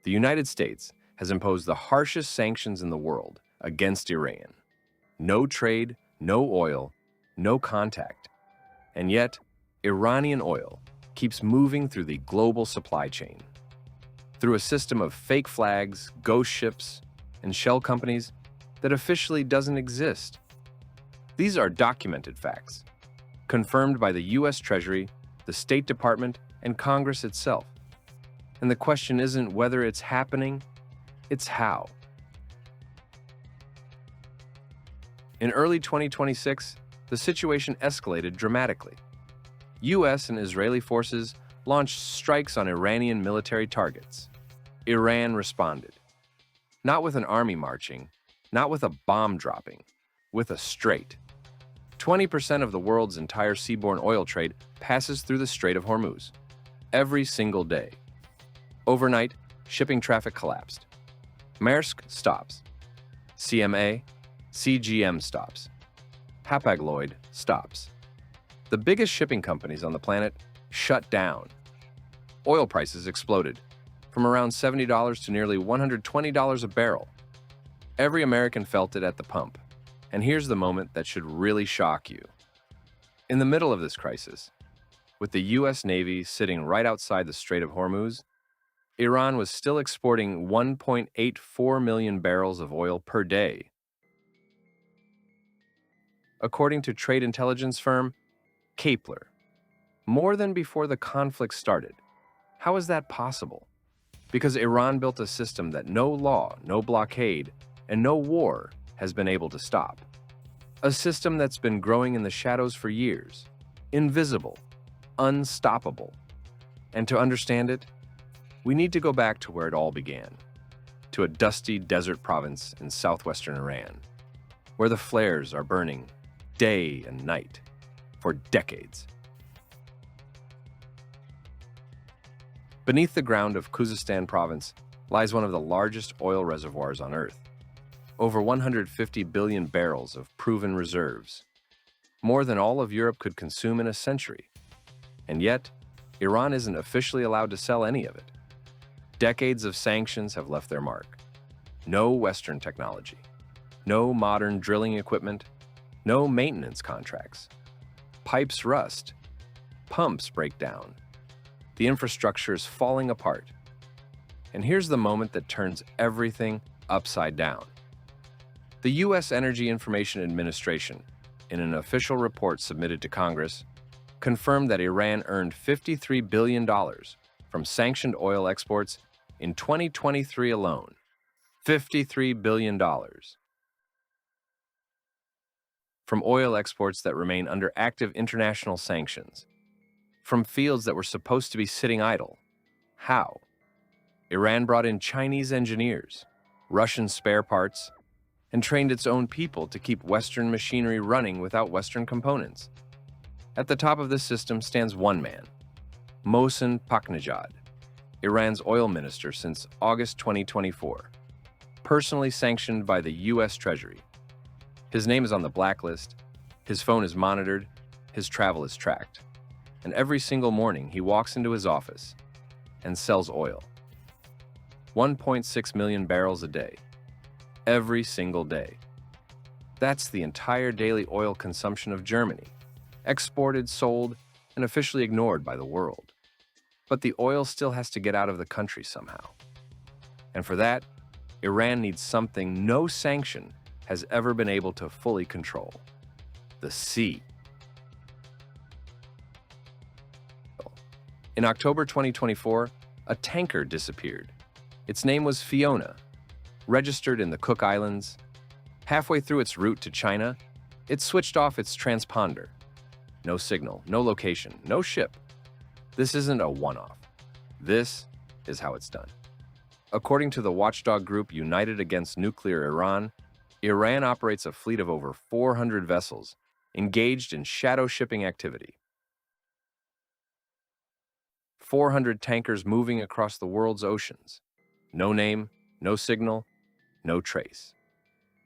The United States has imposed the harshest sanctions in the world against Iran. No trade, no oil, no contact. And yet, Iranian oil keeps moving through the global supply chain. Through a system of fake flags, ghost ships, and shell companies that officially doesn't exist. These are documented facts, confirmed by the US Treasury, the State Department, and Congress itself. And the question isn't whether it's happening, it's how. In early 2026, the situation escalated dramatically. US and Israeli forces launched strikes on Iranian military targets. Iran responded. Not with an army marching, not with a bomb dropping, with a straight. 20% of the world's entire seaborne oil trade passes through the Strait of Hormuz. Every single day. Overnight, shipping traffic collapsed. Maersk stops. CMA, CGM stops. Hapag-Lloyd stops. The biggest shipping companies on the planet shut down. Oil prices exploded, from around $70 to nearly $120 a barrel. Every American felt it at the pump. And here's the moment that should really shock you. In the middle of this crisis, with the US Navy sitting right outside the Strait of Hormuz, Iran was still exporting 1.84 million barrels of oil per day. According to trade intelligence firm Kepler, more than before the conflict started. How is that possible? Because Iran built a system that no law, no blockade, and no war has been able to stop. A system that's been growing in the shadows for years, invisible, unstoppable. And to understand it, we need to go back to where it all began, to a dusty desert province in southwestern Iran, where the flares are burning day and night for decades. Beneath the ground of Khuzestan province lies one of the largest oil reservoirs on Earth. Over 150 billion barrels of proven reserves, more than all of Europe could consume in a century. And yet, Iran isn't officially allowed to sell any of it. Decades of sanctions have left their mark. No Western technology, no modern drilling equipment, no maintenance contracts. Pipes rust, pumps break down. The infrastructure is falling apart. And here's the moment that turns everything upside down. The US Energy Information Administration, in an official report submitted to Congress, confirmed that Iran earned $53 billion from sanctioned oil exports in 2023 alone. $53 billion. From oil exports that remain under active international sanctions. From fields that were supposed to be sitting idle. How? Iran brought in Chinese engineers, Russian spare parts, and trained its own people to keep Western machinery running without Western components. At the top of this system stands one man, Mohsen Paknejad, Iran's oil minister since August 2024, personally sanctioned by the US Treasury. His name is on the blacklist, his phone is monitored, his travel is tracked. And every single morning he walks into his office and sells oil. 1.6 million barrels a day. Every single day. That's the entire daily oil consumption of Germany, exported, sold, and officially ignored by the world. But the oil still has to get out of the country somehow. And for that, Iran needs something no sanction has ever been able to fully control: the sea. In October 2024, a tanker disappeared. Its name was Fiona, registered in the Cook Islands. Halfway through its route to China, it switched off its transponder. No signal, no location, no ship. This isn't a one-off. This is how it's done. According to the watchdog group United Against Nuclear Iran, Iran operates a fleet of over 400 vessels engaged in shadow shipping activity. 400 tankers moving across the world's oceans. No name, no signal, no trace.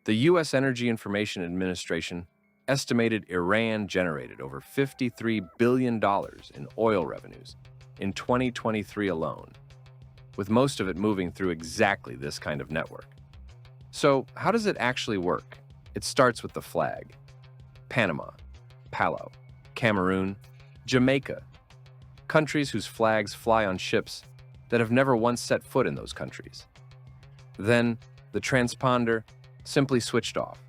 The US Energy Information Administration estimated Iran generated over $53 billion in oil revenues in 2023 alone. with most of it moving through exactly this kind of network. So, how does it actually work? It starts with the flag. Panama, Palau, Cameroon, Jamaica, countries whose flags fly on ships that have never once set foot in those countries. Then, the transponder simply switched off.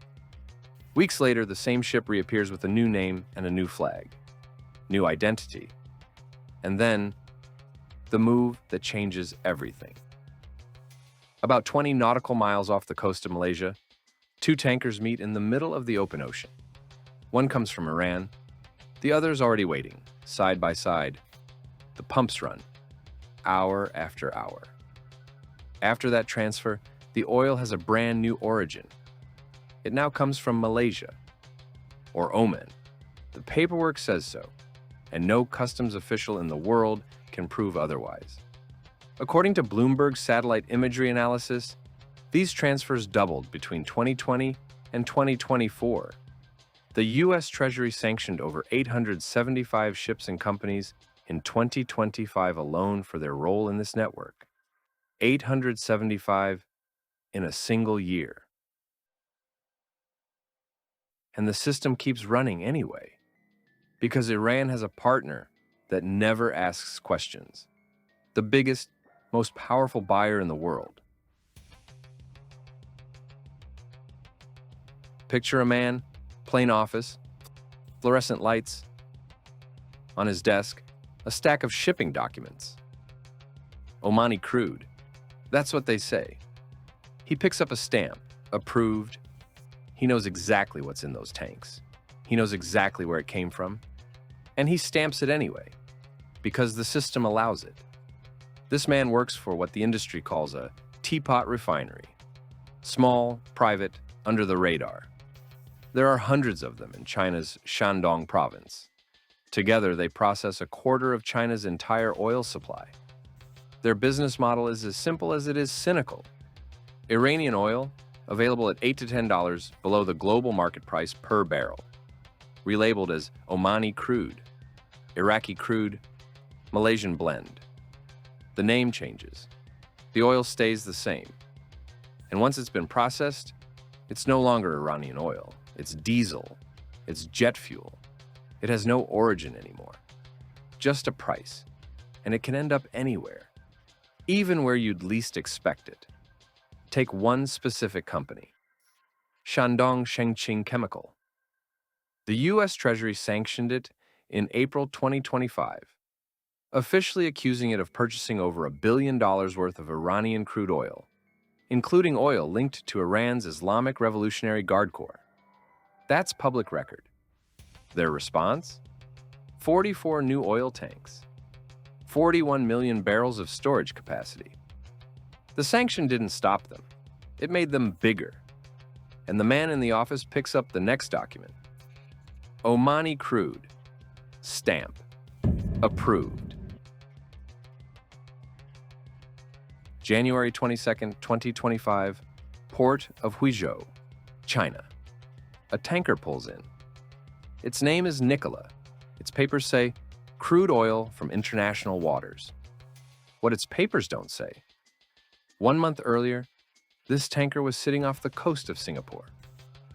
Weeks later, the same ship reappears with a new name and a new flag, new identity, and then the move that changes everything. About 20 nautical miles off the coast of Malaysia, two tankers meet in the middle of the open ocean. One comes from Iran, the other's already waiting, side by side. The pumps run, hour after hour. After that transfer, the oil has a brand new origin. It now comes from Malaysia, or Oman. The paperwork says so, and no customs official in the world can prove otherwise. According to Bloomberg satellite imagery analysis, these transfers doubled between 2020 and 2024. The US Treasury sanctioned over 875 ships and companies in 2025 alone for their role in this network. 875 in a single year. And the system keeps running anyway, because Iran has a partner that never asks questions. The biggest, most powerful buyer in the world. Picture a man, plain office, fluorescent lights. On his desk, a stack of shipping documents. Omani crude. That's what they say. He picks up a stamp, approved. He knows exactly what's in those tanks. He knows exactly where it came from. And he stamps it anyway, because the system allows it. This man works for what the industry calls a teapot refinery. Small, private, under the radar. There are hundreds of them in China's Shandong province. Together, they process a quarter of China's entire oil supply. Their business model is as simple as it is cynical. Iranian oil, available at $8 to $10 below the global market price per barrel. Relabeled as Omani crude, Iraqi crude, Malaysian blend. The name changes. The oil stays the same. And once it's been processed, it's no longer Iranian oil. It's diesel. It's jet fuel. It has no origin anymore. Just a price. And it can end up anywhere. Even where you'd least expect it. Take one specific company. Shandong Shengqing Chemical. The US Treasury sanctioned it in April 2025, officially accusing it of purchasing over $1 billion worth of Iranian crude oil, including oil linked to Iran's Islamic Revolutionary Guard Corps. That's public record. Their response? 44 new oil tanks, 41 million barrels of storage capacity. The sanction didn't stop them. It made them bigger. And the man in the office picks up the next document. Omani crude. Stamp. Approved. January 22nd, 2025, Port of Huizhou, China. A tanker pulls in. Its name is Nikola. Its papers say, crude oil from international waters. What its papers don't say. 1 month earlier, this tanker was sitting off the coast of Singapore,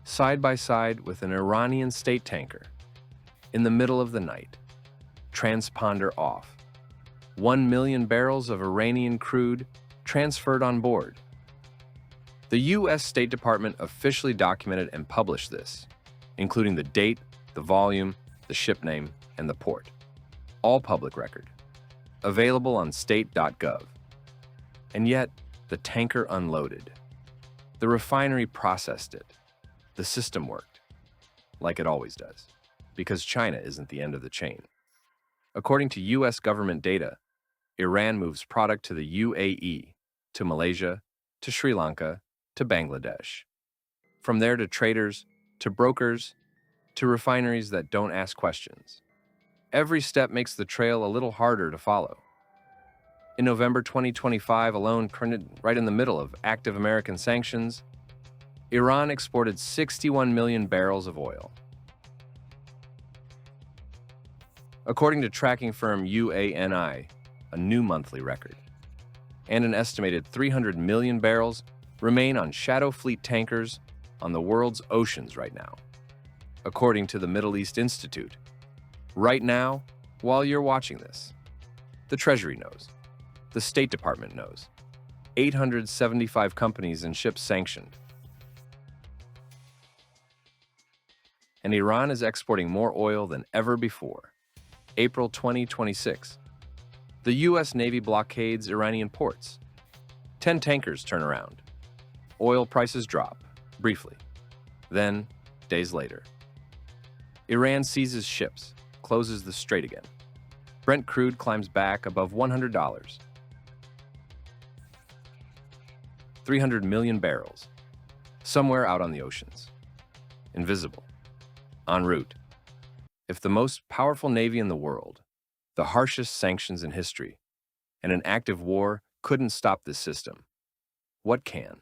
side by side with an Iranian state tanker. In the middle of the night, transponder off. 1 million barrels of Iranian crude transferred on board. The US State Department officially documented and published this, including the date, the volume, the ship name, and the port. All public record. Available on state.gov. And yet, the tanker unloaded. The refinery processed it. The system worked, like it always does, because China isn't the end of the chain. According to US government data, Iran moves product to the UAE, to Malaysia, to Sri Lanka, to Bangladesh. From there to traders, to brokers, to refineries that don't ask questions. Every step makes the trail a little harder to follow. In November 2025 alone, right in the middle of active American sanctions, Iran exported 61 million barrels of oil. According to tracking firm UANI, a new monthly record. and an estimated 300 million barrels remain on shadow fleet tankers on the world's oceans right now, according to the Middle East Institute. Right now, while you're watching this, the Treasury knows, the State Department knows, 875 companies and ships sanctioned, and Iran is exporting more oil than ever before. April 2026. The U.S. Navy blockades Iranian ports. 10 tankers turn around. Oil prices drop, briefly. Then, days later, Iran seizes ships, closes the strait again. Brent crude climbs back above $100. 300 million barrels, somewhere out on the oceans. Invisible. En route. If the most powerful navy in the world, the harshest sanctions in history, and an active war couldn't stop this system, what can?